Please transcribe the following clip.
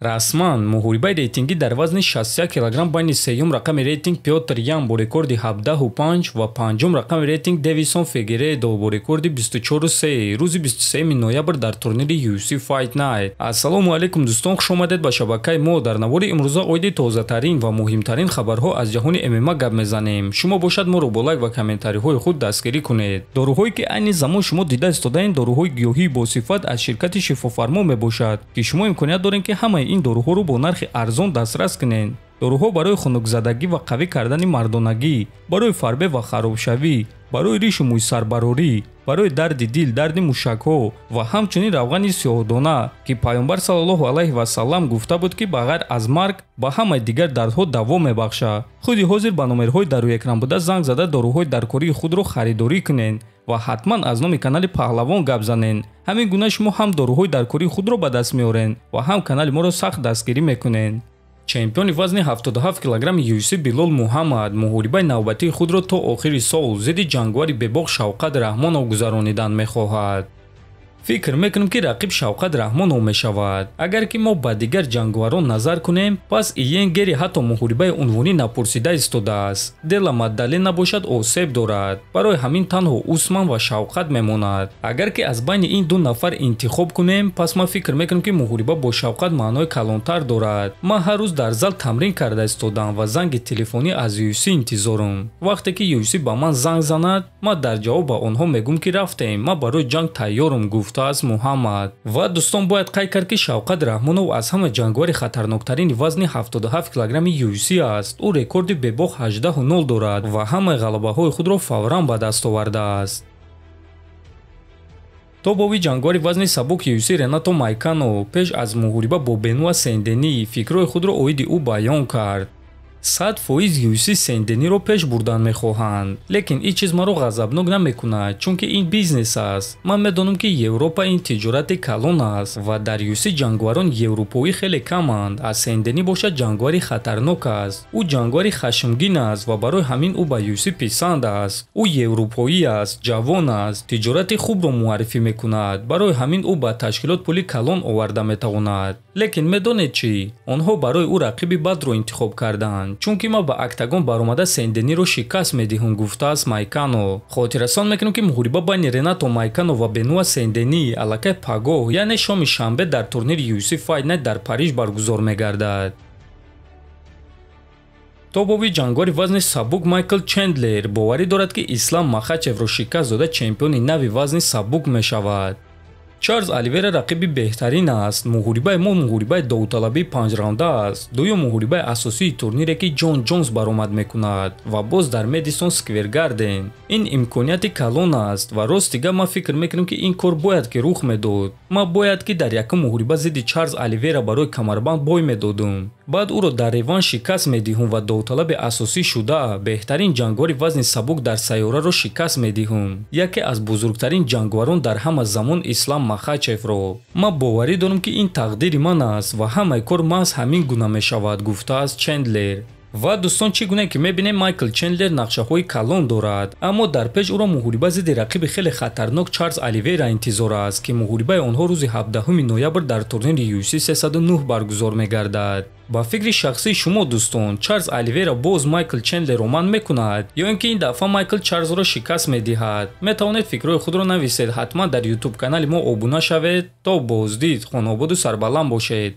расман муҳорибаи рейтингӣ дар вазни 61 кг байни сеюм рақами рейтинг Пётр Ян бо рекорди 17.5 ва панҷум рақами рейтинг Дэвисон Фигередо бо рекорди 24.3 рӯзи 23 ноябр дар турнири UFC Fight Night. Ассалому алайкум дӯстон, хушомадед ба шабакаи мо. Дар навори имрӯза оиди тозатарин ва муҳимтарин хабарҳо аз ҷаҳони ММА гап мезанем. Шумо бошад моро бо лайк ва комментариҳои худ дастгирӣ кунед. доруҳое ки айни замон шумо дида истодаин доруҳои гиёҳии босифат аз ширкати шифофармо мебошад ки шумо имконият доред ки ҳамаи ин доруҳоро бо нархи арзон дастрас кунед. доруҳо барои хунукзадагӣ ва қавӣ кардани мардонагӣ, барои фарбе ва харобшавӣ, барои ришу мӯйсарбарорӣ, барои дарди дил, дарди мушакҳо ва ҳамчунин равғани сиёҳдона ки пайғамбар саллаллоҳу алайҳи васаллам гуфта буд ки ба ғайр аз марг ба ҳамаи дигар дардҳо даво мебахшад. худи ҳозир ба номерҳои дар рӯи экран буда занг зада доруҳои даркории худро харидорӣ кунед ва ҳатман аз номи канали Паҳлавон гап занед. ҳамин гуна шумо ҳам доруҳои даркории худро ба даст меоред ва ҳам канали моро сахт дастгирӣ мекунед. чемпиони вазни 77 кг UFC Билол Мухаммад муҳорибаи навбатии худро то охири сол зидди ҷангвари бебоғ Шавқат Рахмонов гузаронидан мехоҳад. фикр мекунем ки рақиб Шавқат Рахмонов мешавад. агар ки мо ба дигар ҷангварон назар кунем, пас иен гери ҳатто муҳорибаи унвонӣ напурсида истодааст. Дела Маддалена бошад осеб дорад. барои ҳамин танҳо Усман ва Шавқат мемонад. агар ки аз байни ин ду нафар интихоб кунем, пас ман фикр мекунам ки муҳориба бо Шавқат маънои калонтар дорад. ман ҳар рӯз дар зал тамрин карда истодам ва занги телефонӣ аз UFC интизорам. вақте ки UFC ба ман занг занад, ман дар ҷавоб ба онҳо мегӯм ки рафтем, ман барои ҷанг тайёрам, гуфта аз Мухаммад. ва дӯстон, бояд қайд кард ки Шавқат Раҳмонов аз ҳама ҷангвари хатарноктарини вазни 77 кг UFC аст. ӯ рекорди бебоғ 18-0 дорад ва ҳамаи ғалабаҳои худро фавран ба даст овардааст. тобови ҷангвари вазни сабук UFC Ренато Мойкано пеш аз муҳориба бо Бенуа Сэн Дени фикрҳои худро оиди ӯ баён кард. 100% UFC Сэн Дениро пеш бурдан мехоҳанд, лекин ин чиз маро ғазабнок намекунад, чунки ин бизнес аст. ман медонам ки Европа ин тиҷорати калон аст ва дар UFC ҷангварон европоӣ хеле каманд. аз Сэн Дени бошад ҷангвари хатарнок аст. ӯ ҷангвари хашмгин аст ва барои ҳамин ӯ ба UFC писанд аст. ӯ европоӣ аст, ҷавон аст, тиҷорати хубро муаррифӣ мекунад. барои ҳамин ӯ ба ташкилот пули калон оварда метавонад. лекин медонед чӣ? онҳо барои ӯ рақиби бадро интихоб карданд. чунки ма ба актагон баромада Сэн Дениро шикаст медиҳам, гуфтааст Мойкано. хотиррасон мекунем ки муҳориба байни Ренато Мойкано ва Бенуа Сэн Дени аллакай пагоҳ, яъне шоми шанбе дар турнири UFC Fight Night дар Париж баргузор мегардад. тобови ҷангвари вазни сабук Майкл Чендлер боварӣ дорад ки Ислам Махачевро шикаст дода чемпиони нави вазни сабук мешавад. Чарлз Оливера рақиби беҳтарин аст. муҳорибаи мо муҳорибаи довталабии 5 раунда аст. дуюм муҳорибаи асосии турнире ки Ҷон Ҷонс баромад мекунад ва боз дар Мэдисон Сквер Гарден. ин имконияти калон аст ва ростига ман фикр мекунам ки ин кор бояд ки рух медод. ман бояд ки дар якум муҳориба зидди Чарлз Оливера барои камарбанд бой медодум. баъд ӯро дар реванш шикаст медиҳум ва довталаби асосӣ шуда беҳтарин ҷангвари вазни сабук дар сайёраро шикаст медиҳум. яке аз бузургтарин ҷангварон дар ҳама замон Ислам Махачевро. ман боварӣ дорам ки ин тақдири ман аст ва ҳамаи кор маҳз ҳамин гуна мешавад, гуфтааст Чендлер. ва дӯстон, чӣ гуне ки мебинем Майкл Чендлер нақшаҳои калон дорад, аммо дар пеш ӯро муҳориба зидди рақиби хеле хатарнок Чарлз Оливера интизор аст ки муҳорибаи онҳо рӯзи 17 ноябр дар турнири UFC 309 баргузор мегардад. ба фикри шахсии шумо дӯстон, Чарлз Оливера боз Майкл Чендлерро манъ мекунад ё ин ки ин дафъа Майкл Чарлзро шикаст медиҳад? метавонед фикрҳои худро нависед. ҳатман дар YouTube канали мо обуна шавед. то боздид, хонободу сарбаланд бошед.